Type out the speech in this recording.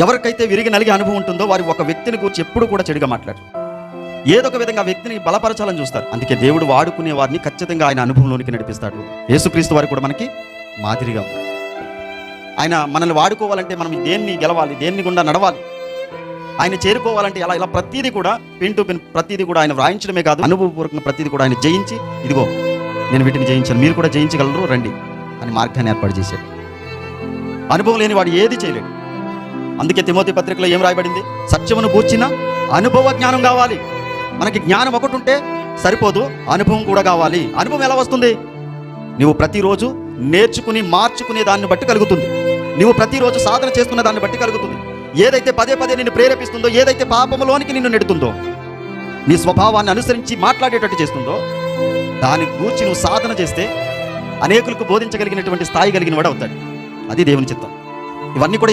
ఎవరికైతే విరిగి నలిగే అనుభవం ఉంటుందో వారు ఒక వ్యక్తిని గురించి ఎప్పుడు కూడా చెడుగా మాట్లాడరు. ఏదో ఒక విధంగా ఆ వ్యక్తిని బలపరచాలని చూస్తారు. అందుకే దేవుడు వాడుకునే వారిని ఖచ్చితంగా ఆయన అనుభవంలోనికి నడిపిస్తాడు. యేసుక్రీస్తు వారు కూడా మనకి మాదిరిగా ఉన్నారు. ఆయన మనల్ని వాడుకోవాలంటే మనం దేన్ని గెలవాలి, దేన్ని గుండా నడవాలి, ఆయన చేరుకోవాలంటే ఇలా ప్రతిదీ కూడా పిన్ టు పిన్ ప్రతిదీ కూడా ఆయన వ్రాయించడమే కాదు, అనుభవపూర్వకంగా ప్రతిదీ కూడా ఆయన జయించి, ఇదిగో నేను వీటిని జయించాను, మీరు కూడా జయించగలరు రండి అని మార్గాన్ని ఏర్పాటు చేశాడు. అనుభవం లేని వాడు ఏది చేయలేడు. అందుకే తిమోతి పత్రికలో ఏం రాయబడింది? సత్యమును గూర్చిన అనుభవ జ్ఞానం కావాలి. మనకి జ్ఞానం ఒకటి ఉంటే సరిపోదు, అనుభవం కూడా కావాలి. అనుభవం ఎలా వస్తుంది? నువ్వు ప్రతిరోజు నేర్చుకుని మార్చుకునే దాన్ని బట్టి కలుగుతుంది. నువ్వు ప్రతిరోజు సాధన చేస్తున్న దాన్ని బట్టి కలుగుతుంది. ఏదైతే పదే పదే నిన్ను ప్రేరేపిస్తుందో, ఏదైతే పాపములోనికి నిన్ను నెడుతుందో, నీ స్వభావాన్ని అనుసరించి మాట్లాడేటట్టు చేస్తుందో, దాని గూర్చి నువ్వు సాధన చేస్తే అనేకులకు బోధించగలిగినటువంటి స్థాయి కలిగిన వాడు అవుతాడు. అది దేవుని చిత్తం. ఇవన్నీ కూడా